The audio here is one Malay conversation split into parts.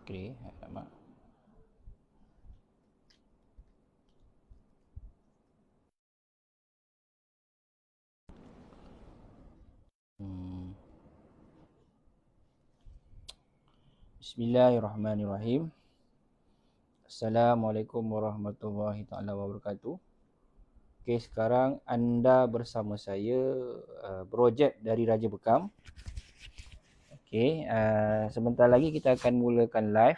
Okey, alamak. Hmm. Bismillahirrahmanirrahim. Assalamualaikum warahmatullahi taala wabarakatuh. Okey, sekarang anda bersama saya Projek dari Raja Bekam. Okey, sebentar lagi kita akan mulakan live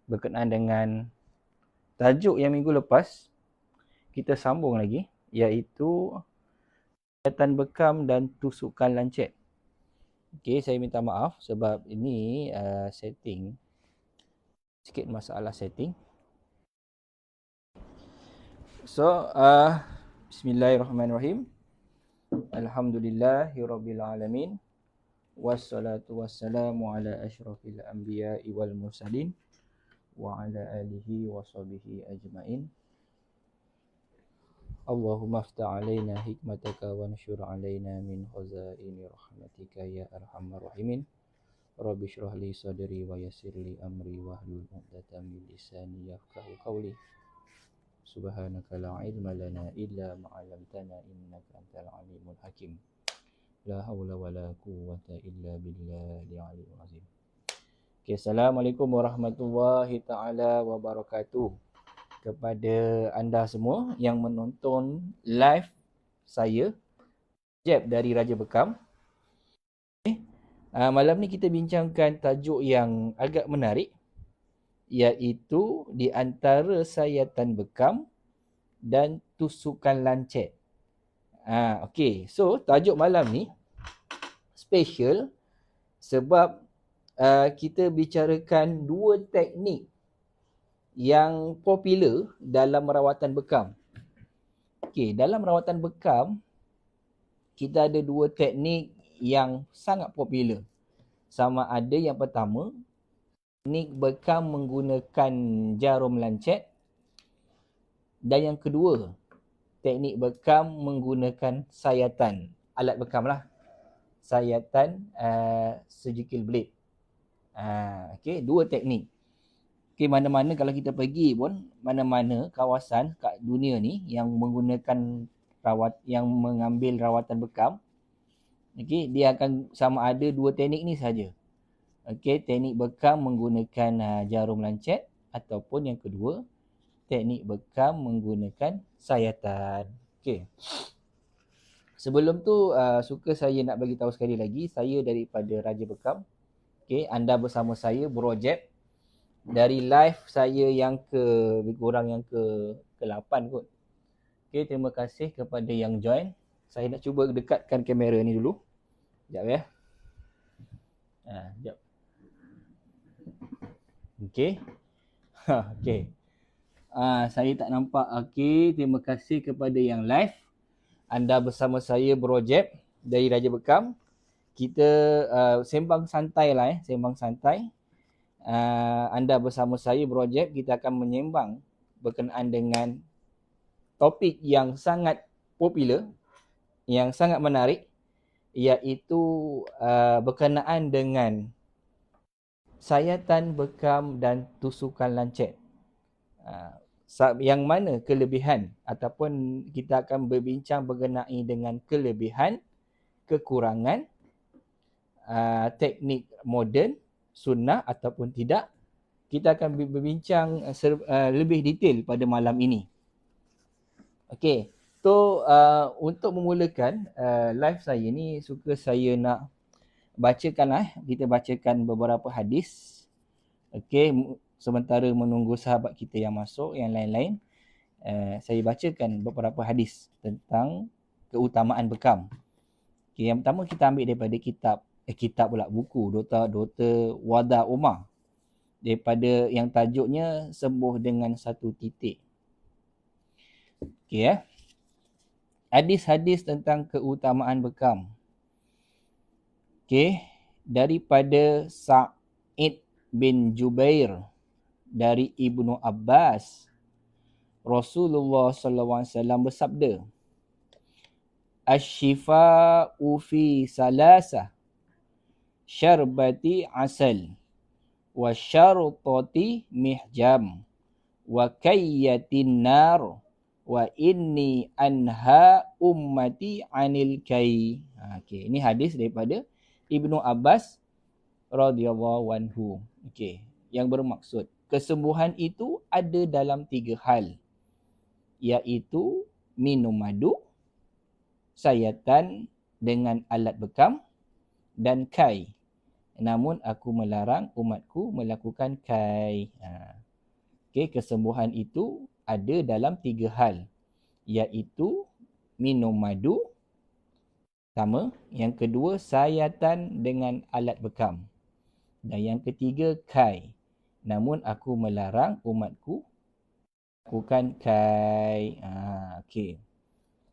berkenaan dengan tajuk yang minggu lepas kita sambung lagi, iaitu sayatan bekam dan tusukan lancet. Okey, saya minta maaf sebab ini setting sikit masalah setting. So, bismillahirrahmanirrahim. Alhamdulillahirabbil alamin. Wassalatu wassalamu ala asyrafil anbiya'i wal mursalin wa ala alihi wa sahbihi ajmain. Allahumma aftah alaina hikmataka wa nsyur alaina min khazaini rahmatika ya arhamar rahimin. Rabbi shrah li sadri wa yassir li amri wahlul 'uqdatam min lisani yafqahu qawli. Subhanaka la ilma lana illa ma 'allamtana innaka antal alimul hakim. La haula wala quwwata illa billahi aliyyil azim. Okay, Assalamualaikum warahmatullahi taala wabarakatuh kepada anda semua yang menonton live saya Jeb dari Raja Bekam. Malam ni kita bincangkan tajuk yang agak menarik, iaitu di antara sayatan bekam dan tusukan lancet. Okey, so tajuk malam ni special sebab kita bicarakan dua teknik yang popular dalam rawatan bekam. Okey, dalam rawatan bekam kita ada dua teknik yang sangat popular. Sama ada yang pertama, teknik bekam menggunakan jarum lancet, dan yang kedua, teknik bekam menggunakan sayatan, alat bekam lah, sayatan surgical blade. Okey, dua teknik. Okey, mana-mana kalau kita pergi pun, mana-mana kawasan kat dunia ni yang menggunakan yang mengambil rawatan bekam, okey, dia akan sama ada dua teknik ni saja. Okey, teknik bekam menggunakan jarum lancet, ataupun yang kedua, teknik bekam menggunakan sayatan. Okey. Sebelum tu suka saya nak bagi tahu sekali lagi, saya daripada Raja Bekam. Okey, anda bersama saya Bro Jeb dari live saya yang ke-8 kot. Okey, terima kasih kepada yang join. Saya nak cuba dekatkan kamera ni dulu. Sekejap ya. Sekejap. Okey. Okey. Saya tak nampak. Okey, terima kasih kepada yang live. Anda bersama saya Bro Jeb dari Raja Bekam. Kita sembang santai lah sembang santai. Anda bersama saya Bro Jeb, kita akan menyembang berkenaan dengan topik yang sangat popular, yang sangat menarik, iaitu berkenaan dengan sayatan bekam dan tusukan lancet. Yang mana kelebihan, ataupun kita akan berbincang mengenai dengan kelebihan, kekurangan, teknik moden, sunnah ataupun tidak. Kita akan berbincang lebih detail pada malam ini. Okey, so untuk memulakan live saya ni, suka saya nak bacakan kita bacakan beberapa hadis. Okey, sementara menunggu sahabat kita yang masuk, yang lain-lain, saya bacakan beberapa hadis tentang keutamaan bekam. Okay, yang pertama kita ambil daripada buku Dr. Wada Umar, daripada yang tajuknya Sembuh dengan Satu Titik. Okay, hadis-hadis tentang keutamaan bekam. Okay, daripada Sa'id bin Jubair dari Ibnu Abbas, Rasulullah SAW bersabda, Ash-shifa'u fi salasah, syarbati asal, wa syarutati mihjam wa kayyatin nar wa inni anha ummati anil kai. Okey, ini hadis daripada Ibnu Abbas radhiyallahu anhu. Okey, yang bermaksud kesembuhan itu ada dalam 3 hal, iaitu minum madu, sayatan dengan alat bekam dan kai. Namun aku melarang umatku melakukan kai. Okey, kesembuhan itu ada dalam 3 hal, iaitu minum madu, pertama. Yang kedua, sayatan dengan alat bekam. Dan yang ketiga, kai. Namun aku melarang umatku lakukan kai. Okey.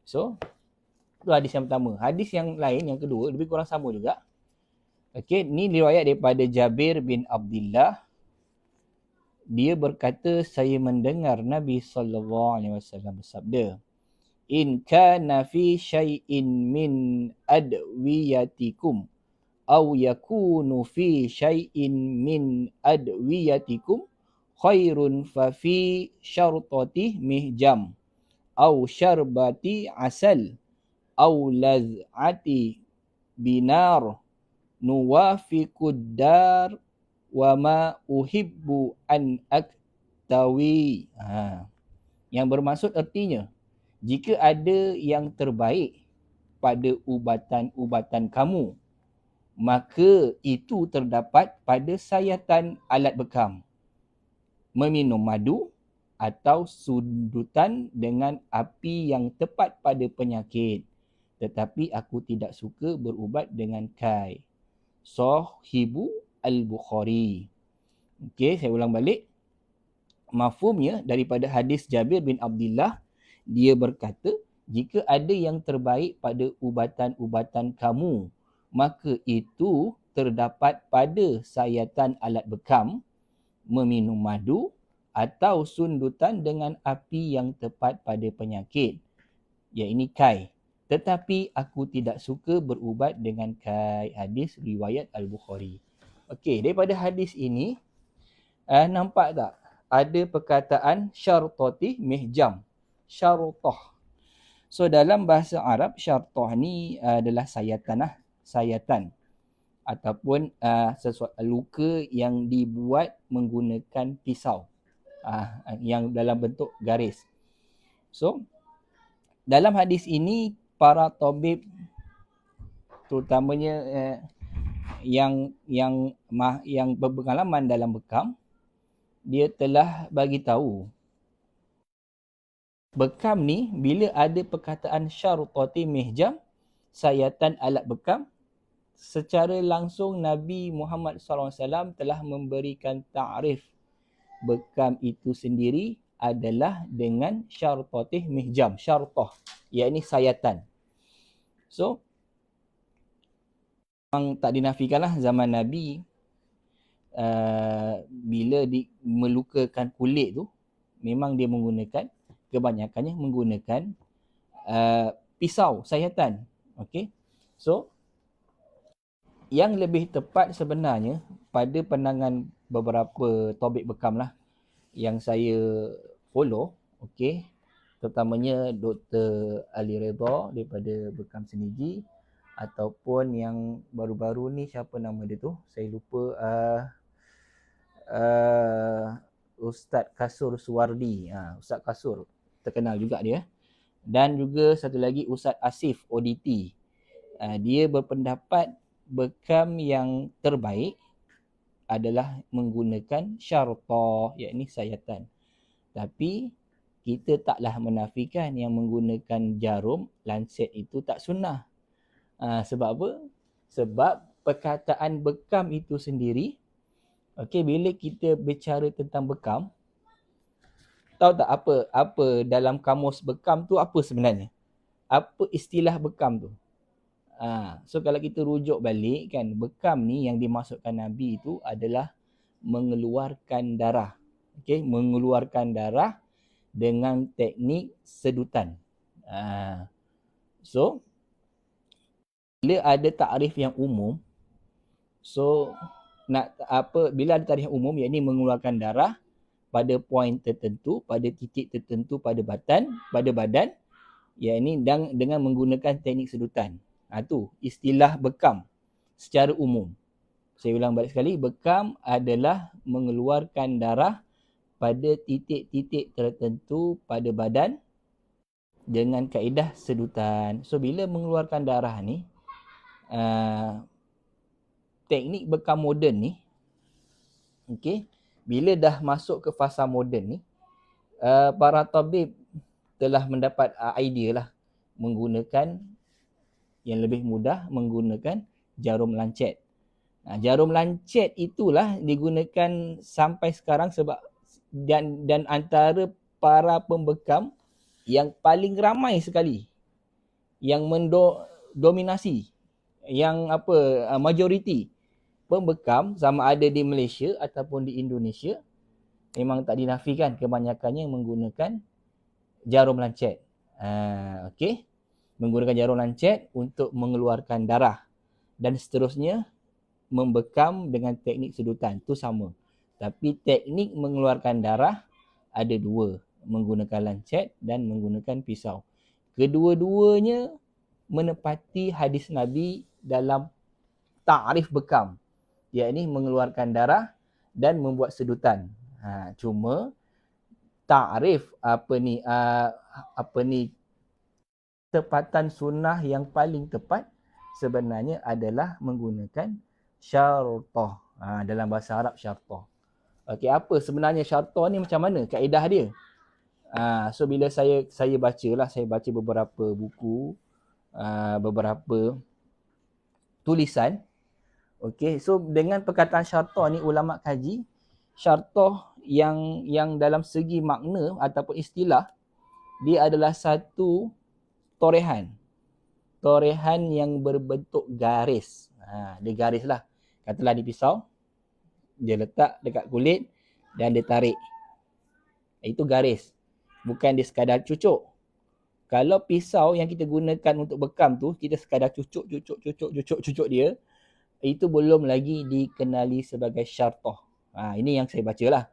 So, itu hadis yang pertama. Hadis yang lain, yang kedua, lebih kurang sama juga. Okey, ni riwayat daripada Jabir bin Abdullah. Dia berkata, saya mendengar Nabi SAW bersabda, in kana fi syai'in min adwiyatikum aw yakunu fi syai'in min adwiyatikum khairun fa fi syartati mihjam aw syarbati asal aw laz'ati binar nuwafiqud dar wa ma uhibbu an aktawi. Yang bermaksud artinya, jika ada yang terbaik pada ubatan-ubatan kamu, maka itu terdapat pada sayatan alat bekam, meminum madu atau sundutan dengan api yang tepat pada penyakit. Tetapi aku tidak suka berubat dengan kai. Sahibu Al-Bukhari. Okey, saya ulang balik. Mafhumnya daripada hadis Jabir bin Abdullah, dia berkata, jika ada yang terbaik pada ubatan-ubatan kamu, maka itu terdapat pada sayatan alat bekam, meminum madu atau sundutan dengan api yang tepat pada penyakit, iaitu kai. Tetapi aku tidak suka berubat dengan kai. Hadis riwayat Al-Bukhari. Okey, daripada hadis ini, nampak tak? Ada perkataan syartati mihjam. Syarutah. So dalam bahasa Arab, syartah ni adalah sayatan lah. Sayatan. Ataupun sesuatu luka yang dibuat menggunakan pisau. Yang dalam bentuk garis. So, dalam hadis ini, para tabib, terutamanya yang berpengalaman dalam bekam, dia telah bagi tahu bekam ni bila ada perkataan syarutati mihjam, sayatan alat bekam, secara langsung Nabi Muhammad SAW telah memberikan ta'rif bekam itu sendiri adalah dengan syarutati mihjam, syarutah, iaitu sayatan. So, memang tak dinafikanlah zaman Nabi bila melukakan kulit tu, memang dia menggunakan, kebanyakannya menggunakan pisau, sayatan. Okay. So, yang lebih tepat sebenarnya pada pandangan beberapa tabib bekam lah yang saya follow, okay, terutamanya Dr. Ali Redha daripada Bekam Seniji, ataupun yang baru-baru ni, siapa nama dia tu, saya lupa, Ustaz Kasur Suwardi. Ustaz Kasur, terkenal juga dia. Dan juga satu lagi Ustaz Asif ODT. Dia berpendapat bekam yang terbaik adalah menggunakan syarutah, iaitu sayatan. Tapi kita taklah menafikan yang menggunakan jarum, lancet itu tak sunnah. Sebab apa? Sebab perkataan bekam itu sendiri, okey, bila kita bicara tentang bekam, tahu tak apa dalam kamus bekam tu apa sebenarnya? Apa istilah bekam tu? So kalau kita rujuk balik kan, bekam ni yang dimaksudkan Nabi itu adalah mengeluarkan darah. Okey, mengeluarkan darah dengan teknik sedutan. So bila ada takrif yang umum, so bila ada tarikh umum, iaitu mengeluarkan darah pada poin tertentu, pada titik tertentu pada badan, iaitu dengan menggunakan teknik sedutan. Tu istilah bekam secara umum. Saya ulang balik sekali, bekam adalah mengeluarkan darah pada titik-titik tertentu pada badan dengan kaedah sedutan. So bila mengeluarkan darah ni, teknik bekam moden ni, okey, bila dah masuk ke fasa moden ni, para tabib telah mendapat idea lah menggunakan yang lebih mudah, menggunakan jarum lancet. Jarum lancet itulah digunakan sampai sekarang sebab dan antara para pembekam yang paling ramai sekali, yang mendominasi, yang majoriti pembekam sama ada di Malaysia ataupun di Indonesia, memang tak dinafikan kebanyakannya menggunakan jarum lancet. Okey, menggunakan jarum lancet untuk mengeluarkan darah dan seterusnya membekam dengan teknik sedutan. Tu sama. Tapi teknik mengeluarkan darah ada dua, menggunakan lancet dan menggunakan pisau. Kedua-duanya menepati hadis Nabi dalam ta'rif bekam, iaitu mengeluarkan darah dan membuat sedutan. Cuma ta'rif tepatan sunnah yang paling tepat sebenarnya adalah menggunakan syartah. Dalam bahasa Arab syartah. Okey, apa sebenarnya syartah ni, macam mana kaedah dia? So bila saya baca beberapa buku, beberapa tulisan. Okey, so dengan perkataan syartah ni, ulama kaji syartah yang dalam segi makna ataupun istilah, dia adalah satu torehan yang berbentuk garis. Dia garis lah. Katalah di pisau, dia letak dekat kulit dan dia tarik. Itu garis. Bukan dia sekadar cucuk. Kalau pisau yang kita gunakan untuk bekam tu, kita sekadar cucuk dia, itu belum lagi dikenali sebagai syartah. Ini yang saya baca lah.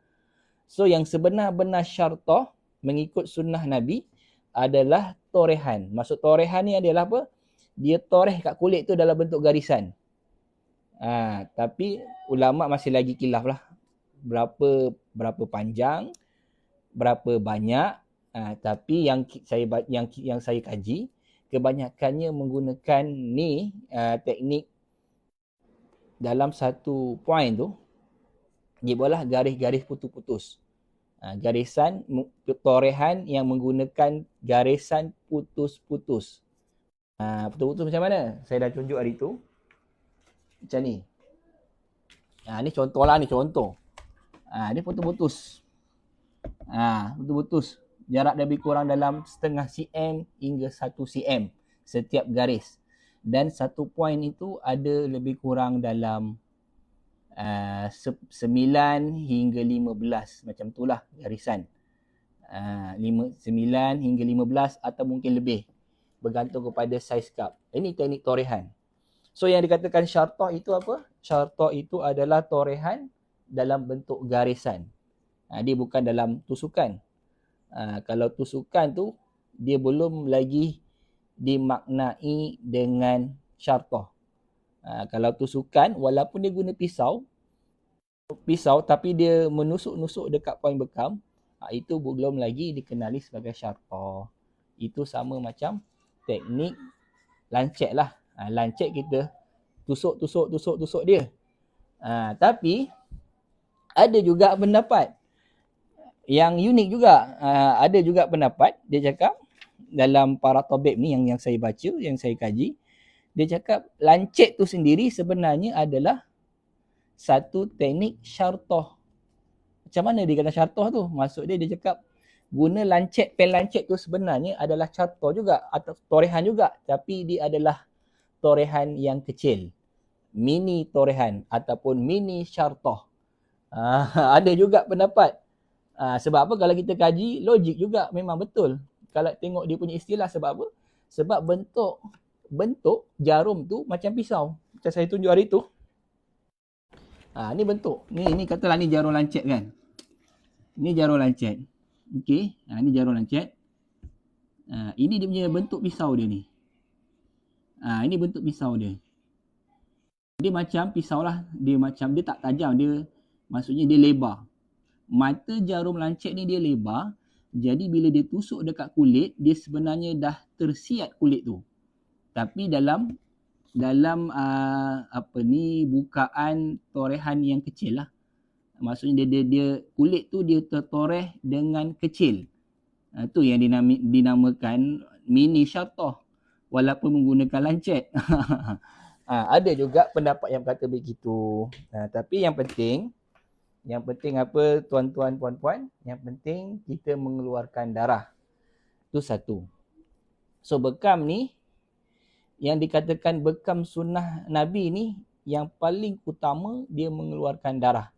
So yang sebenar-benar syartah mengikut sunnah Nabi adalah torehan. Maksud torehan ni adalah apa? Dia toreh kat kulit tu dalam bentuk garisan. Tapi ulama masih lagi khilaf lah. Berapa panjang, berapa banyak. Tapi yang saya kaji, kebanyakannya menggunakan ni teknik dalam satu poin tu, dia buatlah garis-garis putus-putus. Garisan torehan yang menggunakan garisan putus-putus. Putus-putus macam mana? Saya dah tunjuk hari tu. Macam ni. Ni contoh lah, ni contoh. Dia putus-putus. Putus-putus. Jarak lebih kurang dalam setengah cm hingga 1 cm setiap garis. Dan satu poin itu ada lebih kurang dalam 9 hingga 15. Macam itulah garisan. 9 hingga 15 atau mungkin lebih. Bergantung kepada saiz cup. Ini teknik torehan. So yang dikatakan syartah itu apa? Syartah itu adalah torehan dalam bentuk garisan. Dia bukan dalam tusukan. Kalau tusukan tu, dia belum lagi dimaknai dengan syartah. Kalau tusukan, walaupun dia guna pisau tapi dia menusuk-nusuk dekat poin bekam, itu belum lagi dikenali sebagai syartah. Itu sama macam teknik lancet lah. Lancet kita tusuk dia. Tapi ada juga pendapat yang unik juga. Ada juga pendapat, dia cakap dalam para tabib ni yang saya baca, yang saya kaji, dia cakap lancet tu sendiri sebenarnya adalah satu teknik syartah. Macam mana dia kata syartah tu? Maksud dia cakap guna lancet, pen lancet tu sebenarnya adalah syartah juga atau torehan juga, tapi dia adalah torehan yang kecil. Mini torehan ataupun mini syartah. Ada juga pendapat. Sebab apa? Kalau kita kaji, logik juga, memang betul. Kalau tengok dia punya istilah, sebab apa? Sebab bentuk jarum tu macam pisau. Macam saya tunjuk hari tu. Ni bentuk. Ni katalah ni jarum lancet kan. Ni jarum lancet. Okey. Ni jarum lancet. Ini dia punya bentuk pisau dia ni. Ini bentuk pisau dia. Dia macam pisau lah. Dia tak tajam. Dia maksudnya dia lebar. Mata jarum lancet ni dia lebar. Jadi bila dia tusuk dekat kulit, dia sebenarnya dah tersiat kulit tu. Tapi dalam bukaan torehan yang kecil lah. Maksudnya dia kulit tu dia tertoreh dengan kecil. Tu yang dinamakan mini syartah walaupun menggunakan lancet. Ada juga pendapat yang kata begitu. Tapi yang penting apa tuan-tuan puan-puan, yang penting kita mengeluarkan darah. Tu satu. So bekam ni yang dikatakan bekam sunnah Nabi ni yang paling utama dia mengeluarkan darah.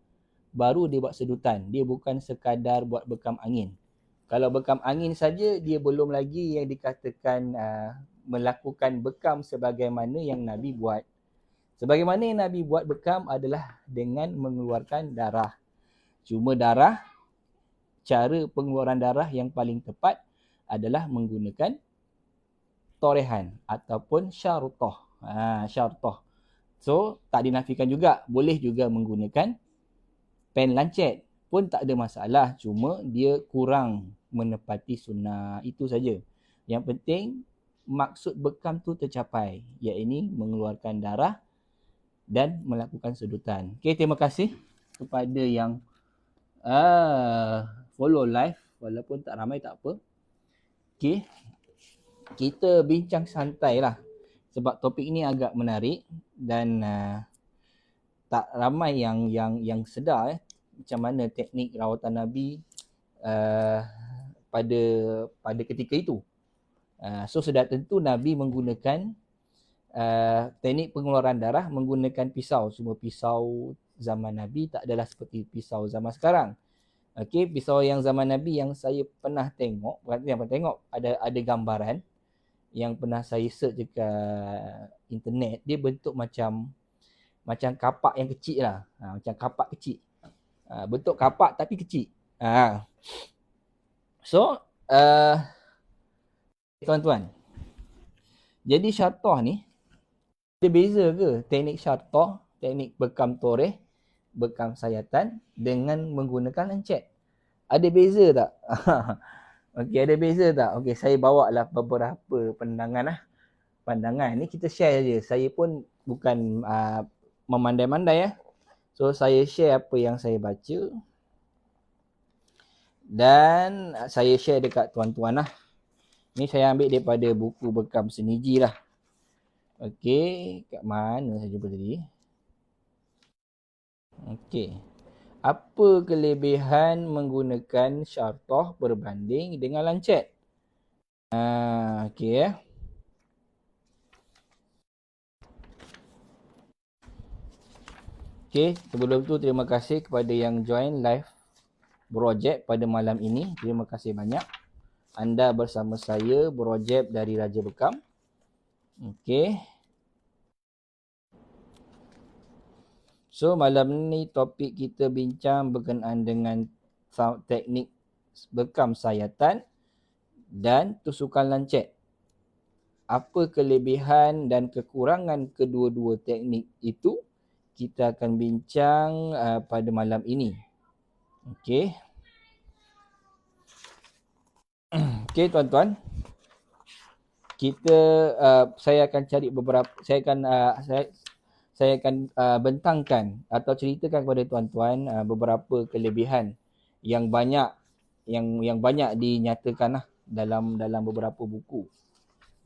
Baru dia buat sedutan. Dia bukan sekadar buat bekam angin. Kalau bekam angin saja, dia belum lagi yang dikatakan melakukan bekam sebagaimana yang Nabi buat. Sebagaimana yang Nabi buat bekam adalah dengan mengeluarkan darah. Cuma cara pengeluaran darah yang paling tepat adalah menggunakan torehan ataupun syartah. Syartah. So, tak dinafikan juga. Boleh juga menggunakan pen lancet pun tak ada masalah. Cuma dia kurang menepati sunnah. Itu saja. Yang penting maksud bekam tu tercapai. Iaitu mengeluarkan darah dan melakukan sedutan. Okay, terima kasih kepada yang follow live. Walaupun tak ramai tak apa. Okay. Kita bincang santai lah. Sebab topik ni agak menarik. Dan tak ramai yang sedar macam mana teknik rawatan Nabi pada ketika itu. So sudah tentu Nabi menggunakan teknik pengeluaran darah menggunakan pisau. Cuma pisau zaman Nabi tak adalah seperti pisau zaman sekarang. Okey, pisau yang zaman Nabi yang saya pernah tengok, bukan yang pernah tengok, ada gambaran yang pernah saya search dekat internet, dia bentuk macam kapak yang kecil lah. Macam kapak kecil. Bentuk kapak tapi kecil. So, tuan-tuan. Jadi syartah ni, ada beza ke teknik syartah, teknik bekam toreh, bekam sayatan dengan menggunakan lancet? Ada beza tak? Okey, ada beza tak? Okey, saya bawa lah beberapa pandangan ni kita share je. Saya pun bukan memandai-mandai ya. So saya share apa yang saya baca dan saya share dekat tuan-tuan lah. Ni saya ambil daripada buku bekam seniji lah. Okey, kat mana saya jumpa tadi? Okey. Apa kelebihan menggunakan syartah berbanding dengan lancet? Okey ya. Okey, sebelum tu terima kasih kepada yang join live projek pada malam ini. Terima kasih banyak. Anda bersama saya projek dari Raja Bekam. Okey. So malam ni topik kita bincang berkenaan dengan teknik bekam sayatan dan tusukan lancet. Apa kelebihan dan kekurangan kedua-dua teknik itu kita akan bincang pada malam ini. Okey. Okey tuan-tuan. Saya akan cari beberapa, saya akan bentangkan atau ceritakan kepada tuan-tuan beberapa kelebihan yang banyak dinyatakan lah dalam beberapa buku.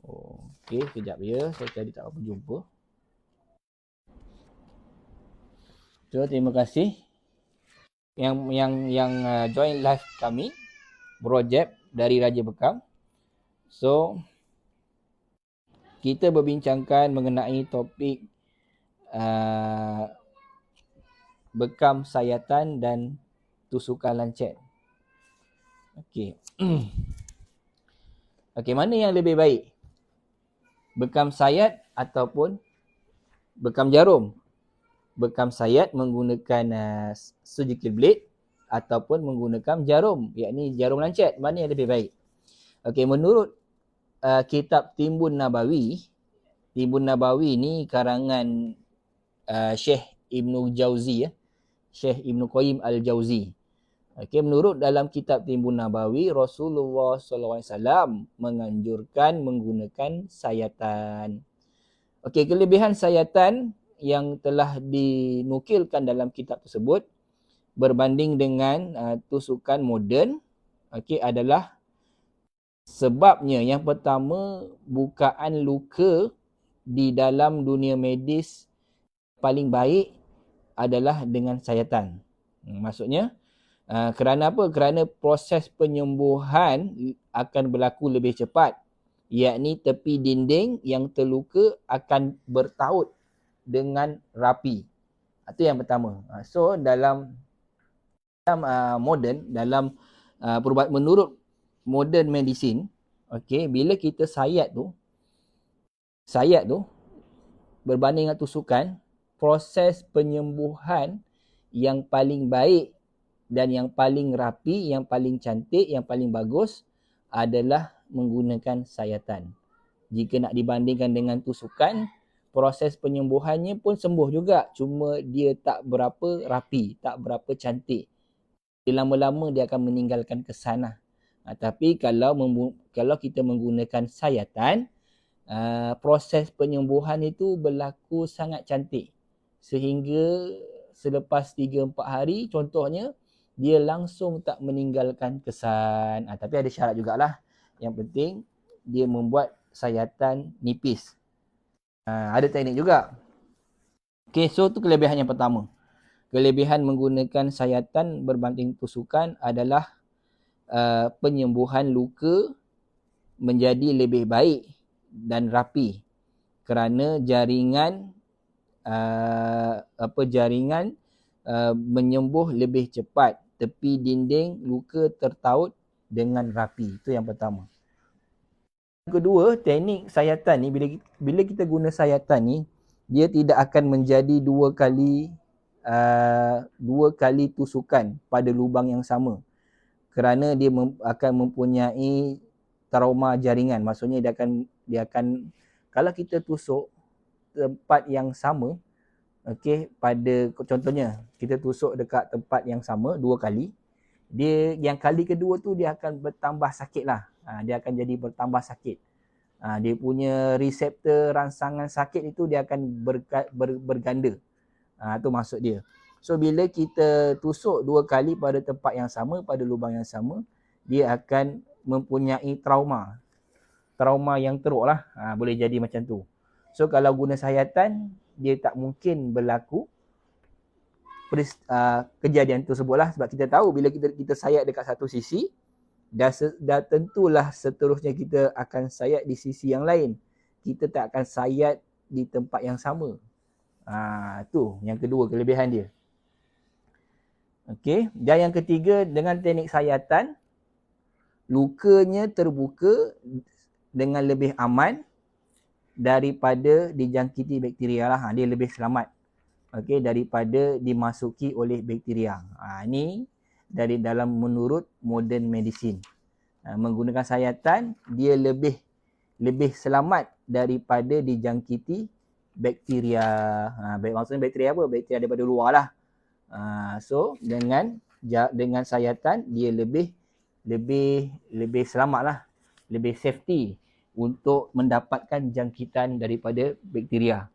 Okey, sekejap ya, saya tadi tak apa jumpa. So, terima kasih yang join live kami projek dari Raja Bekam. So kita berbincangkan mengenai topik bekam sayatan dan tusukan lancet. Okey. Okey, mana yang lebih baik? Bekam sayat ataupun bekam jarum? bekam sayat menggunakan surgical blade ataupun menggunakan jarum, yakni jarum lancet. Mana yang lebih baik? Okey, menurut kitab Timbun Nabawi ni karangan Syekh Ibnu Jauzi, Syekh Ibnu Qayyim Al-Jauzi. Okey, menurut dalam kitab Timbun Nabawi, Rasulullah SAW menganjurkan menggunakan sayatan. Okey, kelebihan sayatan yang telah dinukilkan dalam kitab tersebut berbanding dengan tusukan moden, okey, adalah sebabnya yang pertama, bukaan luka di dalam dunia medis paling baik adalah dengan sayatan. Maksudnya, kerana apa? Kerana proses penyembuhan akan berlaku lebih cepat, yakni tepi dinding yang terluka akan bertaut dengan rapi. Itu yang pertama. So dalam moden, dalam menurut modern medicine, okey, bila kita sayat tu berbanding dengan tusukan, proses penyembuhan yang paling baik dan yang paling rapi, yang paling cantik, yang paling bagus adalah menggunakan sayatan. Jika nak dibandingkan dengan tusukan, proses penyembuhannya pun sembuh juga, cuma dia tak berapa rapi, tak berapa cantik. Lama-lama dia akan meninggalkan kesan lah. Tapi kalau kita menggunakan sayatan, proses penyembuhan itu berlaku sangat cantik. Sehingga selepas 3-4 hari, contohnya, dia langsung tak meninggalkan kesan. Tapi ada syarat jugalah. Yang penting, dia membuat sayatan nipis. Ada teknik juga. Okay, so tu kelebihan yang pertama. Kelebihan menggunakan sayatan berbanding tusukan adalah penyembuhan luka menjadi lebih baik dan rapi. Kerana jaringan menyembuh lebih cepat. Tepi dinding luka tertaut dengan rapi. Itu yang pertama. Yang kedua, teknik sayatan ni, bila kita guna sayatan ni, dia tidak akan menjadi dua kali tusukan pada lubang yang sama. Kerana dia akan mempunyai trauma jaringan. Maksudnya dia akan kalau kita tusuk tempat yang sama, okey, pada contohnya kita tusuk dekat tempat yang sama 2 kali, dia yang kali kedua tu dia akan bertambah sakit lah. Dia akan jadi bertambah sakit. Dia punya reseptor rangsangan sakit itu dia akan berganda. Itu maksud dia. So bila kita tusuk 2 kali pada tempat yang sama, pada lubang yang sama, dia akan mempunyai trauma yang teruk lah. Boleh jadi macam tu. So kalau guna sayatan, dia tak mungkin berlaku kejadian tersebut lah. Sebab kita tahu bila kita sayat dekat satu sisi, dah tentulah seterusnya kita akan sayat di sisi yang lain. Kita tak akan sayat di tempat yang sama. Tu yang kedua kelebihan dia. Okey, dan yang ketiga, dengan teknik sayatan, lukanya terbuka dengan lebih aman daripada dijangkiti bakteria lah. Dia lebih selamat, okey, daripada dimasuki oleh bakteria. Ini dari dalam menurut modern medicine. Menggunakan sayatan, dia lebih selamat daripada dijangkiti bakteria. Maksudnya bakteria apa? Bakteria daripada luar lah. So dengan sayatan, dia lebih selamat lah, lebih safety untuk mendapatkan jangkitan daripada bakteria.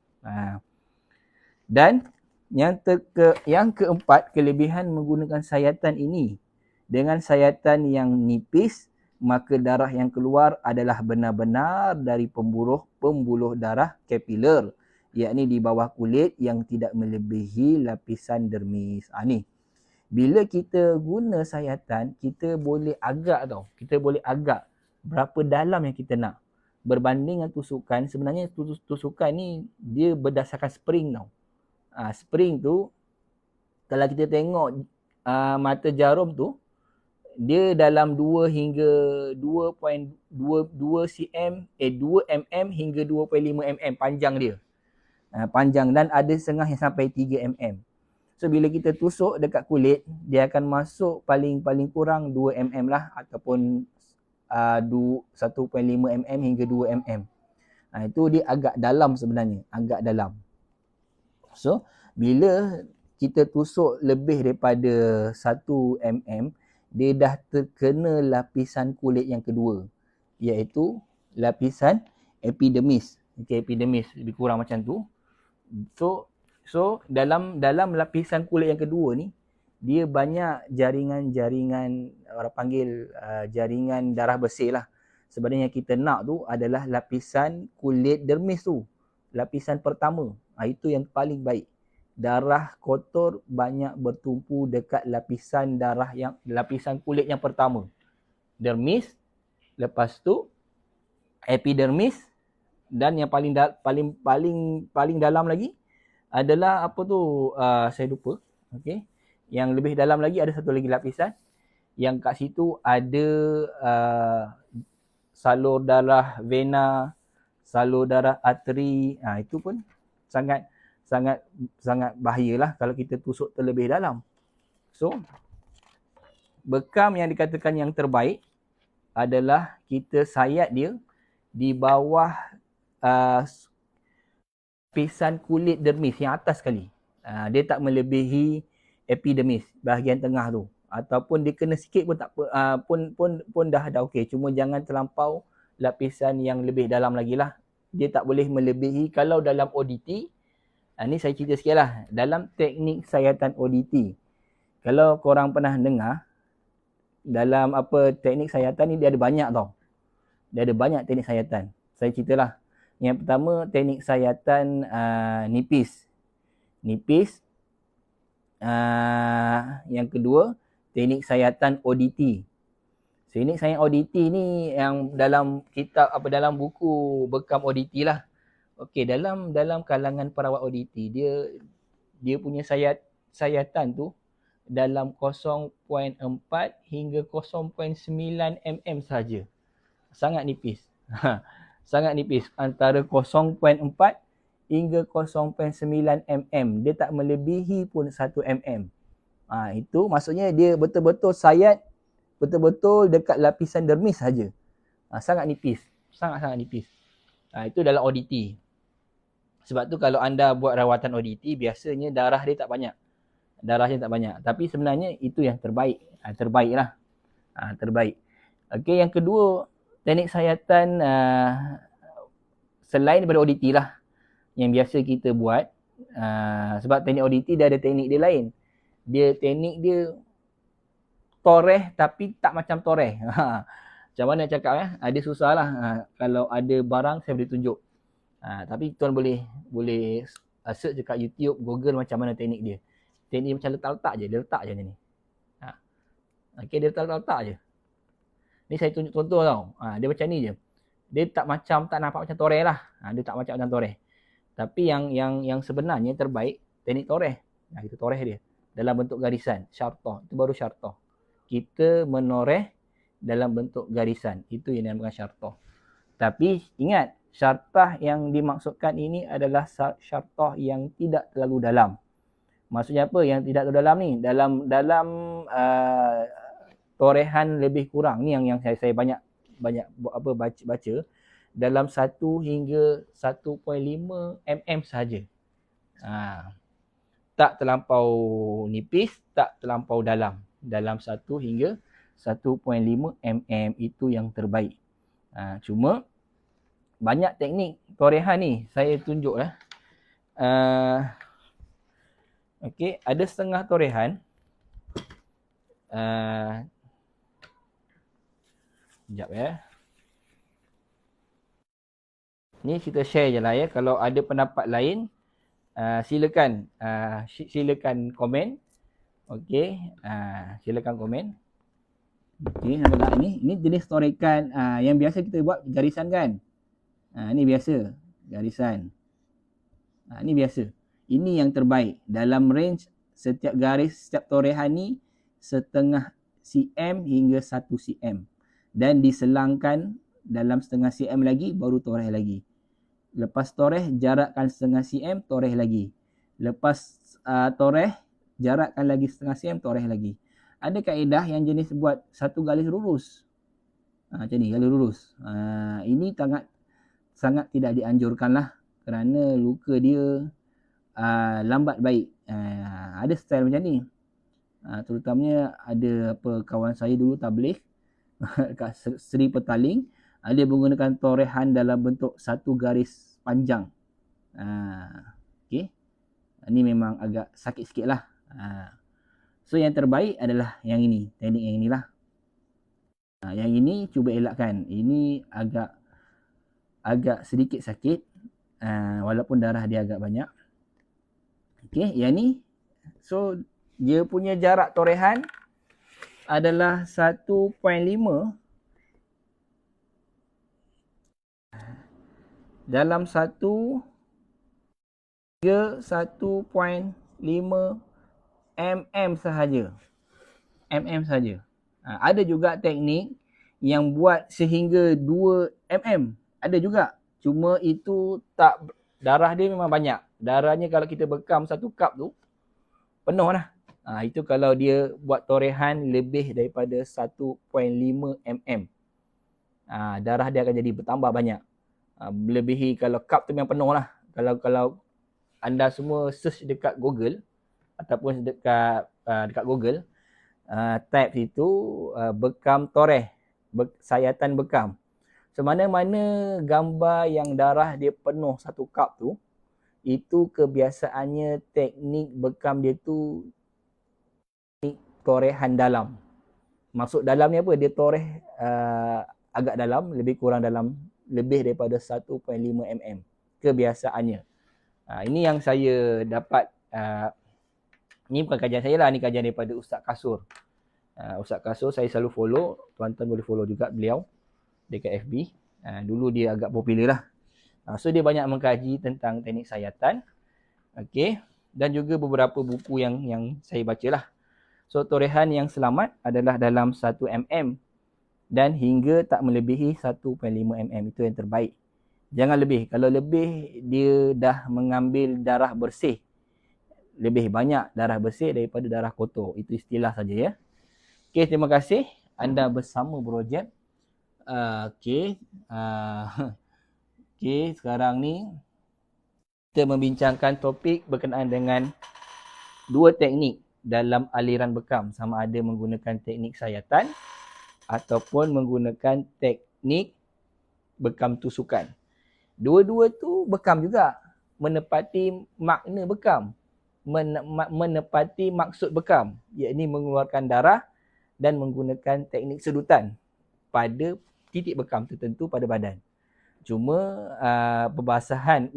Dan yang keempat, kelebihan menggunakan sayatan ini, dengan sayatan yang nipis, maka darah yang keluar adalah benar-benar dari pembuluh darah kapiler, yakni di bawah kulit yang tidak melebihi lapisan dermis. Ni bila kita guna sayatan, kita boleh agak berapa dalam yang kita nak. Berbanding dengan tusukan, sebenarnya tusukan ni dia berdasarkan spring tau. Spring tu, kalau kita tengok mata jarum tu, dia dalam 2 hingga 2.2 cm, 2 mm hingga 2.5 mm panjang dia. panjang dan ada setengah yang sampai 3 mm. So bila kita tusuk dekat kulit, dia akan masuk paling kurang 2 mm lah, ataupun 1.5 mm hingga 2 mm. Itu dia agak dalam sebenarnya, agak dalam. So bila kita tusuk lebih daripada 1 mm, dia dah terkena lapisan kulit yang kedua, iaitu lapisan epidermis. Okay, epidermis lebih kurang macam tu. So dalam lapisan kulit yang kedua ni, dia banyak jaringan-jaringan, orang panggil jaringan darah bersih lah. Sebenarnya yang kita nak tu adalah lapisan kulit dermis tu, lapisan pertama. Itu yang paling baik. Darah kotor banyak bertumpu dekat lapisan kulit yang pertama, dermis, lepas tu epidermis, dan yang paling dalam lagi adalah apa tu, saya lupa. Okey, yang lebih dalam lagi ada satu lagi lapisan yang kat situ ada salur darah vena, salur darah arteri. Itu pun sangat bahayalah kalau kita tusuk terlebih dalam. So bekam yang dikatakan yang terbaik adalah kita sayat dia di bawah lapisan kulit dermis yang atas sekali. Dia tak melebihi epidermis, bahagian tengah tu. Ataupun dia kena sikit pun tak apa, pun dah okey. Cuma jangan terlampau lapisan yang lebih dalam lagi lah. Dia tak boleh melebihi. Kalau dalam ODT, ni saya cerita sikit lah. Dalam teknik sayatan ODT, kalau korang pernah dengar, dalam teknik sayatan ni dia ada banyak tau. Dia ada banyak teknik sayatan. Saya ceritalah. Yang pertama, teknik sayatan nipis. Yang kedua, teknik sayatan ODT. Teknik sayatan ODT ni yang dalam kitab dalam buku bekam ODT lah. Okey, dalam kalangan perawat ODT, dia punya sayatan tu dalam 0.4 hingga 0.9 mm saja. Sangat nipis. Sangat nipis, antara 0.4 hingga 0.9 mm. Dia tak melebihi pun 1 mm. Itu maksudnya dia betul-betul sayat betul-betul dekat lapisan dermis saja. Sangat nipis, sangat nipis. Itu dalam ODT. Sebab tu kalau anda buat rawatan ODT, biasanya darah dia tak banyak. Tapi sebenarnya itu yang terbaik. Terbaiklah. Terbaik. Okey, yang kedua, teknik sayatan selain daripada ODT lah yang biasa kita buat. Sebab teknik ODT dia ada teknik dia lain. Teknik dia toreh tapi tak macam toreh. Macam mana cakap ya? Ada susah lah. Kalau ada barang saya boleh tunjuk. Tapi tuan boleh search dekat YouTube, Google macam mana teknik dia. Teknik dia macam letak-letak je. Dia letak je ni. Okey, dia letak je. Ni saya tunjuk contoh tau. Dia macam ni je. Dia tak nampak macam toreh lah. Dia tak macam toreh. Tapi yang sebenarnya terbaik, teknik toreh. Kita toreh dia dalam bentuk garisan. Syartah. Itu baru syartah. Kita menoreh dalam bentuk garisan. Itu yang dinamakan syartah. Tapi ingat, syartah yang dimaksudkan ini adalah syartah yang tidak terlalu dalam. Maksudnya apa yang tidak terlalu dalam ni? Dalam torehan lebih kurang ni yang saya banyak baca dalam 1 hingga 1.5 mm saja. Tak terlampau nipis, tak terlampau dalam. Dalam 1 hingga 1.5 mm itu yang terbaik. Cuma banyak teknik torehan ni saya tunjuk lah. Okey, ada setengah torehan. Sekejap ya. Ni kita share je lah ya. Kalau ada pendapat lain, silakan komen. Okey, silakan komen. Okey, nampak ni jenis torekan yang biasa kita buat garisan kan. Ni biasa garisan. Ni biasa. Ini yang terbaik. Dalam range setiap garis, setiap torehan ni setengah cm hingga 1 cm. Dan diselangkan dalam setengah cm lagi, baru toreh lagi. Lepas toreh, jarakkan setengah cm, toreh lagi. Lepas toreh, jarakkan lagi setengah cm, toreh lagi. Ada kaedah yang jenis buat satu garis lurus. Macam ni, garis lurus. Ini sangat tidak dianjurkan lah. Kerana luka dia lambat baik. Ada style macam ni. Terutamanya ada kawan saya dulu tabligh kat Seri Petaling, dia menggunakan torehan dalam bentuk satu garis panjang. Okay. Ini memang agak sakit sikit lah. So yang terbaik adalah yang ini, teknik yang inilah. Yang ini cuba elakkan. Ini agak sedikit sakit, walaupun darah dia agak banyak. Okay, yang ni, so dia punya jarak torehan adalah 1.5 dalam 1 hingga 1.5 mm sahaja. Ada juga teknik yang buat sehingga 2 mm. Ada juga. Cuma itu tak, darah dia memang banyak. Darahnya kalau kita bekam satu cup tu, penuh lah. Itu kalau dia buat torehan lebih daripada 1.5 mm. Darah dia akan jadi bertambah banyak. Melebihi, kalau cup tu memang penuh lah. Kalau anda semua search dekat Google ataupun dekat Google, type itu bekam toreh, sayatan bekam. So mana-mana gambar yang darah dia penuh satu cup tu, itu kebiasaannya teknik bekam dia tu teknik torehan dalam. Maksud dalam ni apa? Dia toreh agak dalam, lebih kurang dalam, lebih daripada 1.5 mm kebiasaannya. Ini yang saya dapat. Ini bukan kajian saya lah, ni kajian daripada Ustaz Kasur. Ustaz Kasur saya selalu follow, tuan-tuan boleh follow juga beliau dekat FB. Dulu dia agak popular lah. So dia banyak mengkaji tentang teknik sayatan. Okay. Dan juga beberapa buku yang saya baca lah. So torehan yang selamat adalah dalam 1 mm dan hingga tak melebihi 1.5 mm. Itu yang terbaik. Jangan lebih. Kalau lebih, dia dah mengambil darah bersih. Lebih banyak darah bersih daripada darah kotor. Itu istilah saja ya. Okey, terima kasih. Anda bersama Brojab. Okey, sekarang ni kita membincangkan topik berkenaan dengan dua teknik dalam aliran bekam. Sama ada menggunakan teknik sayatan ataupun menggunakan teknik bekam tusukan. Dua-dua tu bekam juga, menepati makna bekam, menepati maksud bekam, iaitu mengeluarkan darah dan menggunakan teknik sedutan pada titik bekam tertentu pada badan. Cuma perbahasan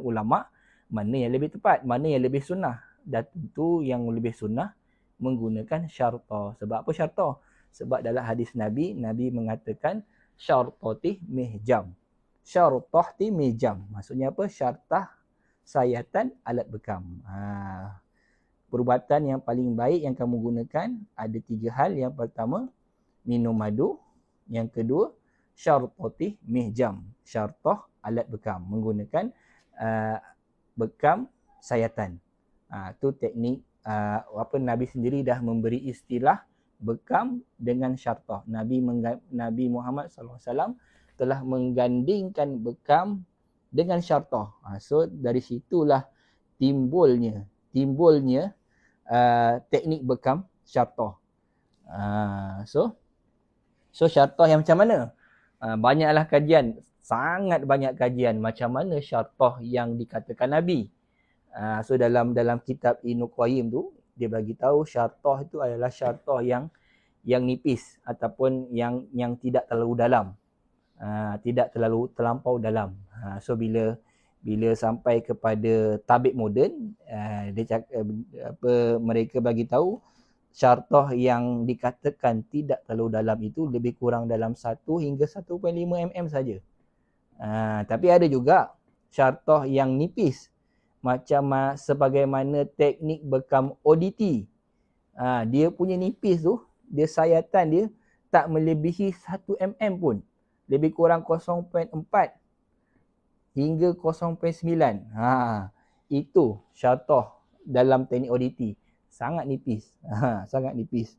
ulama mana yang lebih tepat, mana yang lebih sunnah, dan tentu yang lebih sunnah menggunakan syartah. Sebab apa syartah? Sebab dalam hadis Nabi mengatakan syartati mihjam. Syartah ti mihjam. Maksudnya apa? Syartah sayatan alat bekam. Perubatan yang paling baik yang kamu gunakan ada 3 hal. Yang pertama, minum madu. Yang kedua, syartati mihjam. Syartah alat bekam. Menggunakan bekam sayatan. Itu teknik Nabi sendiri dah memberi istilah bekam dengan syartah. Nabi Muhammad SAW telah menggandingkan bekam dengan syartah. So dari situlah timbulnya teknik bekam syartah. So syartah yang macam mana? Banyaklah kajian, sangat banyak kajian macam mana syartah yang dikatakan Nabi. So dalam kitab Ibnu Qayyim tu dia bagi tahu syartah itu adalah syartah yang nipis ataupun yang tidak terlalu dalam. Tidak terlampau dalam. So bila sampai kepada tabib moden, mereka bagi tahu syartah yang dikatakan tidak terlalu dalam itu lebih kurang dalam 1 hingga 1.5 mm saja. Tapi ada juga syartah yang nipis, macam sebagaimana teknik bekam ODT. Dia punya nipis tu, dia sayatan dia tak melebihi 1 mm pun. Lebih kurang 0.4 hingga 0.9. Itu syartah dalam teknik ODT. Sangat nipis. Sangat nipis.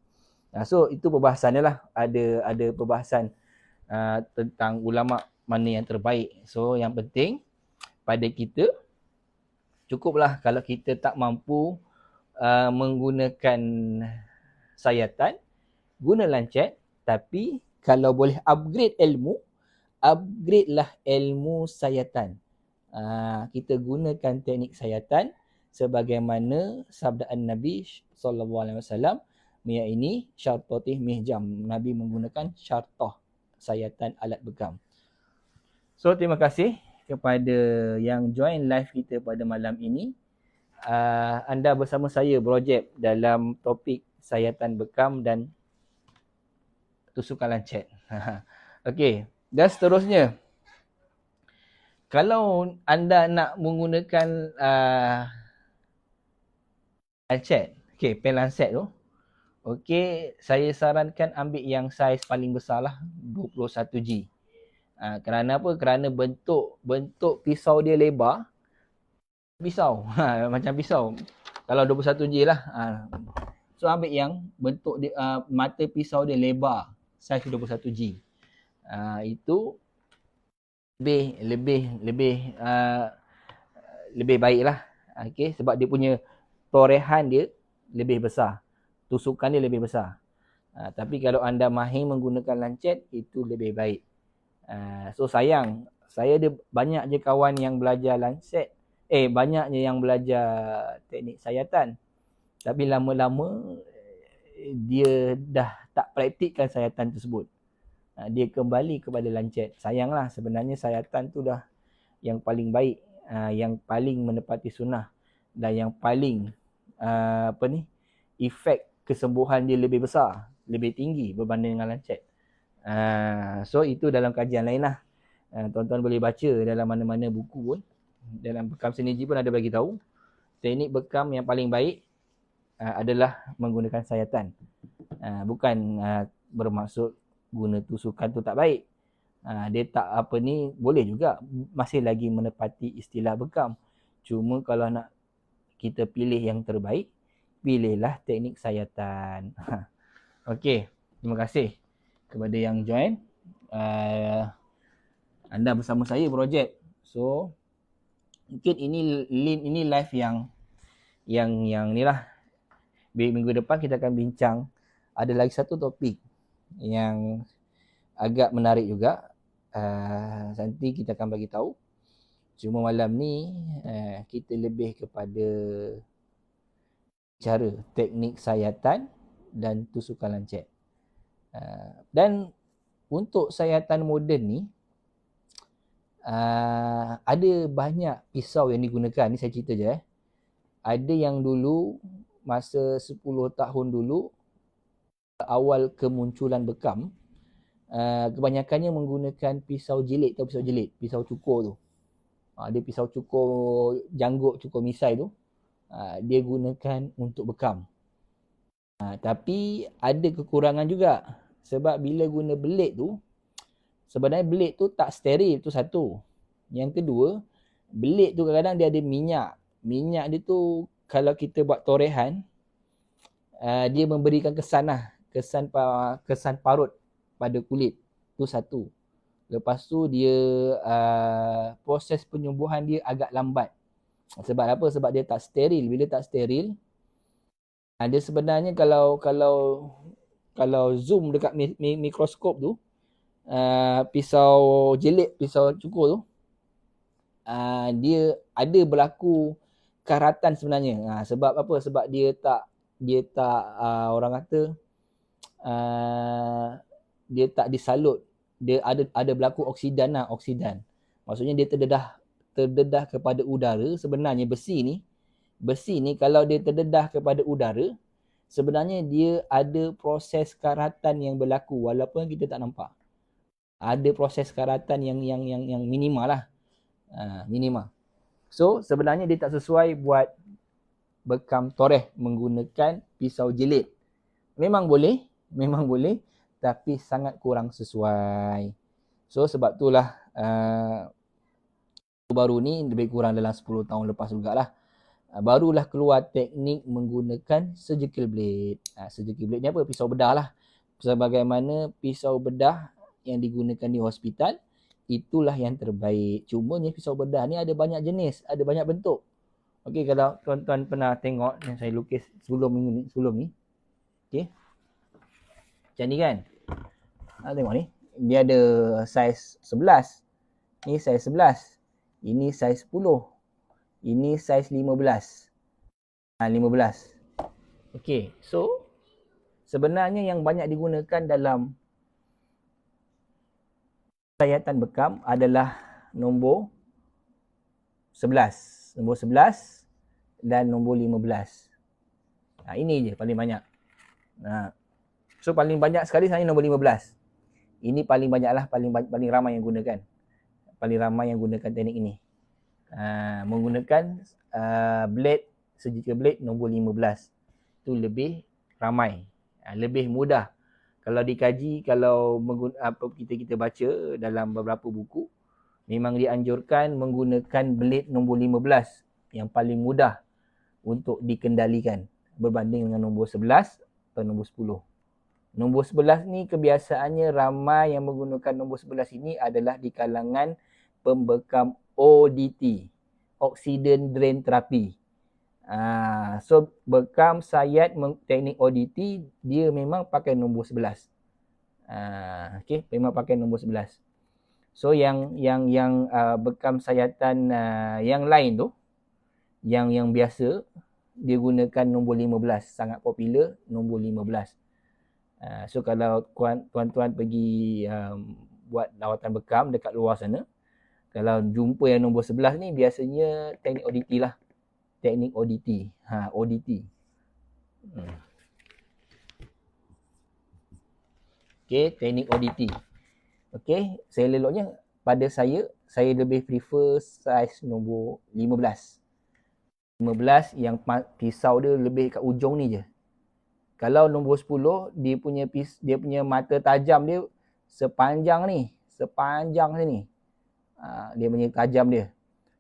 So itu perbahasan dia lah. Ada perbahasan tentang ulama mana yang terbaik. So yang penting pada kita, cukuplah kalau kita tak mampu menggunakan sayatan, guna lancet. Tapi kalau boleh upgrade ilmu, upgrade lah ilmu sayatan. Kita gunakan teknik sayatan sebagaimana sabdaan Nabi SAW, ini syartatih mihjam. Nabi menggunakan syartah sayatan alat bekam. So terima kasih kepada yang join live kita pada malam ini. Anda bersama saya projek dalam topik sayatan bekam dan tusukan lancet. Okey, dan seterusnya, kalau anda nak menggunakan lancet, pen lancet tu, saya sarankan ambil yang saiz paling besar lah, 21G. Kerana apa? Kerana bentuk pisau dia lebar. Pisau, macam pisau. Kalau 21G lah. So ambil yang bentuk dia, mata pisau dia lebar, saiz 21G. Itu lebih baik lah. Sebab dia punya torehan dia lebih besar, tusukan dia lebih besar. Tapi kalau anda mahir menggunakan lancet, itu lebih baik. So sayang, saya ada banyak je kawan yang belajar lancet, banyaknya yang belajar teknik sayatan, tapi lama-lama dia dah tak praktikkan sayatan tersebut. Dia kembali kepada lancet. Sayanglah, sebenarnya sayatan tu dah yang paling baik, yang paling menepati sunnah, dan yang paling efek kesembuhan dia lebih besar, lebih tinggi berbanding dengan lancet. So itu dalam kajian lain lah. Tuan-tuan boleh baca dalam mana-mana buku pun. Dalam Bekam Sinergi pun ada bagi tahu teknik bekam yang paling baik adalah menggunakan sayatan. Bukan bermaksud guna tusukan tu tak baik. Dia tak boleh juga, masih lagi menepati istilah bekam. Cuma kalau nak kita pilih yang terbaik, pilihlah teknik sayatan. Okey, terima kasih kepada yang join. Anda bersama saya projek. So mungkin ini live yang ni lah. Minggu depan kita akan bincang, ada lagi satu topik yang agak menarik juga. Nanti kita akan bagi tahu. Cuma malam ni kita lebih kepada cara teknik sayatan dan tusukan lancet. Dan untuk sayatan moden ni, ada banyak pisau yang digunakan. Ni saya cerita je. Ada yang dulu, masa 10 tahun dulu, awal kemunculan bekam, kebanyakannya menggunakan pisau jilid. Tahu pisau jilid? Pisau cukur tu. Dia pisau cukur janggut, cukur misai tu. Dia gunakan untuk bekam. Tapi ada kekurangan juga. Sebab bila guna belit tu, sebenarnya belit tu tak steril, tu satu. Yang kedua, belit tu kadang-kadang dia ada minyak. Minyak dia tu kalau kita buat torehan, dia memberikan kesan lah. Kesan parut pada kulit. Tu satu. Lepas tu dia proses penyembuhan dia agak lambat. Sebab apa? Sebab dia tak steril. Bila tak steril, dia sebenarnya kalau zoom dekat mikroskop tu, pisau jilid, pisau cukur tu, dia ada berlaku karatan sebenarnya. Sebab apa? Sebab dia tak orang kata dia tak disalut. Dia ada berlaku oksidan. Maksudnya dia terdedah kepada udara. Sebenarnya besi ni kalau dia terdedah kepada udara, sebenarnya dia ada proses karatan yang berlaku walaupun kita tak nampak. Ada proses karatan yang minimal lah. Minimal. So sebenarnya dia tak sesuai buat bekam toreh menggunakan pisau jilid. Memang boleh, tapi sangat kurang sesuai. So sebab itulah Baru ni lebih kurang dalam 10 tahun lepas jugalah. Barulah keluar teknik menggunakan surgical blade. Surgical blade ni apa? Pisau bedah lah. Sebagaimana pisau bedah yang digunakan di hospital, itulah yang terbaik. Cumanya pisau bedah ni ada banyak jenis, ada banyak bentuk. Okey, kalau tuan-tuan pernah tengok yang saya lukis sebelum ni. Okey. Macam ni kan? Tengok ni. Dia ada saiz 11. Ni saiz 11. Ini saiz 10. Ini saiz 15. 15. Okey, so sebenarnya yang banyak digunakan dalam sayatan bekam adalah nombor 11. Nombor 11 dan nombor 15. Ini je paling banyak. So paling banyak sekali sebenarnya nombor 15. Ini paling banyak lah, paling ramai yang gunakan. Paling ramai yang gunakan teknik ini. Menggunakan blade, surgical blade nombor 15. Itu lebih ramai, lebih mudah. Kalau dikaji, kalau kita baca dalam beberapa buku, memang dianjurkan menggunakan blade nombor 15 yang paling mudah untuk dikendalikan berbanding dengan nombor 11 atau nombor 10. Nombor 11 ni kebiasaannya ramai yang menggunakan nombor 11 ini adalah di kalangan pembekam ODT, Oxygen Drain Therapy. So bekam sayat teknik ODT, dia memang pakai nombor 11. Okay, memang pakai nombor 11. So yang bekam sayatan yang lain tu, yang biasa, dia gunakan nombor 15. Sangat popular nombor 15. So kalau tuan-tuan pergi buat lawatan bekam dekat luar sana, kalau jumpa yang nombor 11 ni, biasanya teknik ODT lah. Teknik ODT. ODT. Okay, teknik ODT. Okay, seleloknya pada saya lebih prefer saiz nombor 15. 15 yang pisau dia lebih kat ujung ni je. Kalau nombor 10, dia punya mata tajam dia sepanjang sini. Dia punya tajam dia.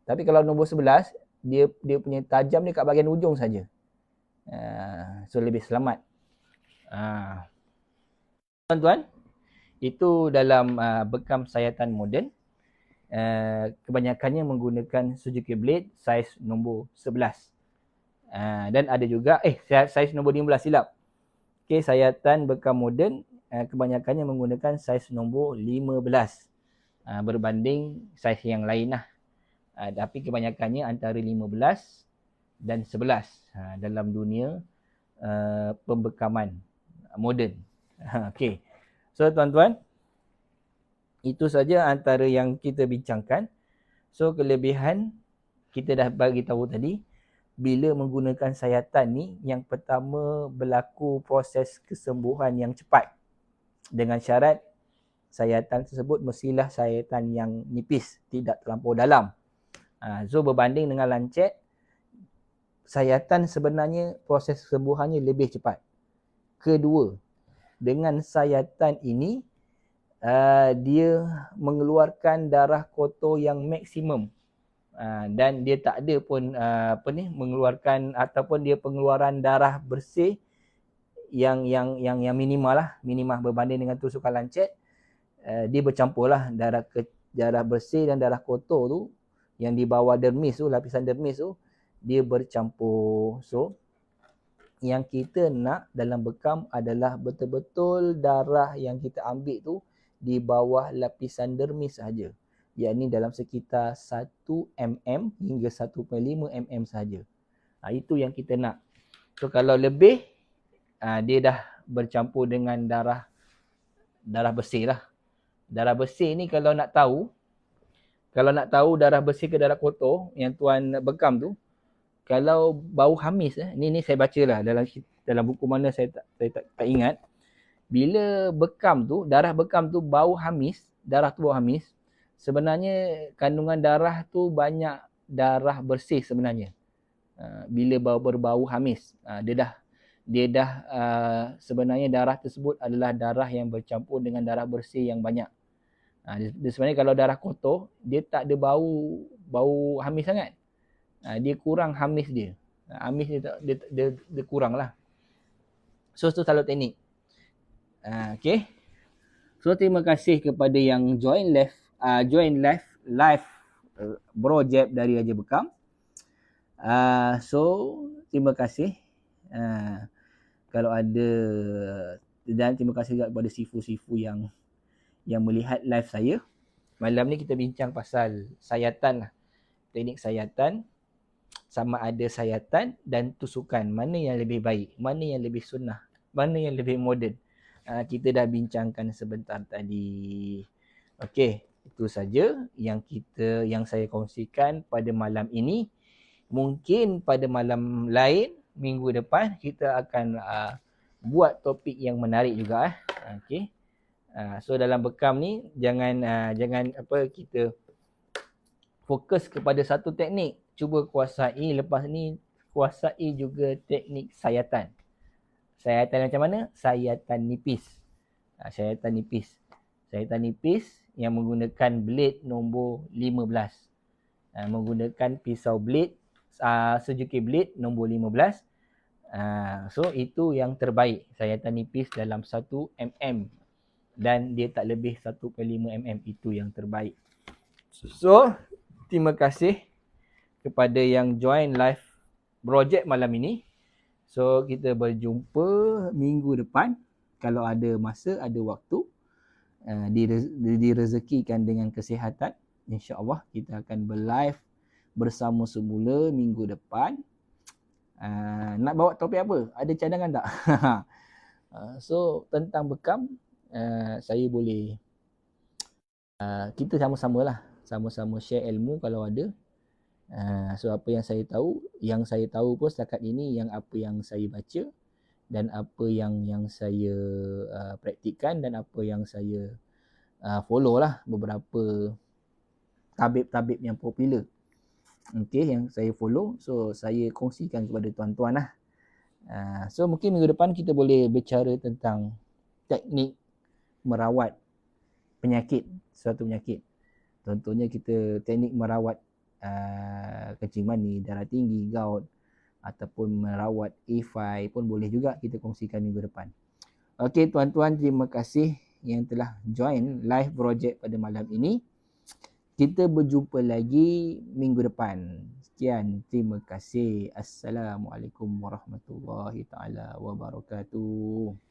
Tapi kalau nombor 11, dia punya tajam dia kat bahagian ujung saja. So lebih selamat. Tuan-tuan, itu dalam bekam sayatan moden, kebanyakannya menggunakan surgical blade saiz nombor 11. Dan ada juga saiz nombor 15, silap. Okey, sayatan bekam moden kebanyakannya menggunakan saiz nombor 15 berbanding saiz yang lain lah. Tapi kebanyakannya antara 15 dan 11 dalam dunia pembekaman moden. Okey. So tuan-tuan, itu saja antara yang kita bincangkan. So kelebihan kita dah bagi tahu tadi, bila menggunakan sayatan ni, yang pertama berlaku proses kesembuhan yang cepat. Dengan syarat sayatan tersebut mestilah sayatan yang nipis, tidak terlampau dalam. So berbanding dengan lancet, sayatan sebenarnya proses kesembuhannya lebih cepat. Kedua, dengan sayatan ini, dia mengeluarkan darah kotor yang maksimum. Dan dia tak ada pun mengeluarkan ataupun dia pengeluaran darah bersih yang minimal lah, minimah berbanding dengan tusukan lancet. Dia bercampur lah darah bersih dan darah kotor tu yang di bawah dermis tu, lapisan dermis tu, dia bercampur. So yang kita nak dalam bekam adalah betul-betul darah yang kita ambil tu di bawah lapisan dermis sahaja. Yakni dalam sekitar 1 mm hingga 1.5 mm sahaja. Itu yang kita nak. So kalau lebih, dia dah bercampur dengan darah bersih lah. Darah bersih ni kalau nak tahu darah bersih ke darah kotor yang tuan bekam tu, kalau bau hamis, ni saya baca lah dalam buku mana saya tak ingat. Bila darah bekam tu bau hamis, sebenarnya kandungan darah tu banyak darah bersih sebenarnya. Bila berbau hamis, dia dah sebenarnya darah tersebut adalah darah yang bercampur dengan darah bersih yang banyak. Sebenarnya kalau darah kotor, dia tak ada bau bau hamis sangat. Dia kurang hamis dia. Hamis dia kurang lah. So tu selalu teknik. Okay. So terima kasih kepada yang join live Bro Jeb dari Raja Bekam. So terima kasih. Kalau ada, dan terima kasih juga kepada sifu-sifu yang melihat live saya. Malam ni kita bincang pasal sayatan lah. Teknik sayatan, sama ada sayatan dan tusukan. Mana yang lebih baik? Mana yang lebih sunnah? Mana yang lebih moden? Kita dah bincangkan sebentar tadi. Okey, itu saja yang saya kongsikan pada malam ini. Mungkin pada malam lain, minggu depan, kita akan buat topik yang menarik juga. Okey. So dalam bekam ni jangan kita fokus kepada satu teknik, cuba kuasai. Lepas ni kuasai juga teknik sayatan. Sayatan macam mana? Sayatan nipis. Sayatan nipis yang menggunakan blade nombor 15. Menggunakan pisau blade, sejukir blade nombor 15. So itu yang terbaik. Sayatan nipis dalam 1 mm. Dan dia tak lebih 1.5 mm. Itu yang terbaik. So, terima kasih kepada yang join live project malam ini. So, kita berjumpa minggu depan. Kalau ada masa, ada waktu, direzekikan dengan kesihatan, insya-Allah kita akan berlive bersama semula minggu depan. Nak bawa topik apa? Ada cadangan tak? So, tentang bekam, saya boleh kita sama-sama share ilmu kalau ada. So apa yang saya tahu pun setakat ini yang apa yang saya baca dan apa yang saya praktikkan dan apa yang saya follow lah, beberapa tabib-tabib yang popular. Okay, yang saya follow, so saya kongsikan kepada tuan-tuan lah. So mungkin minggu depan kita boleh bicara tentang teknik merawat suatu penyakit. Contohnya kita teknik merawat kencing mani, darah tinggi, gout, ataupun merawat A5 pun boleh juga kita kongsikan minggu depan. Okey tuan-tuan, terima kasih yang telah join live project pada malam ini. Kita berjumpa lagi minggu depan. Sekian, terima kasih. Assalamualaikum warahmatullahi taala wabarakatuh.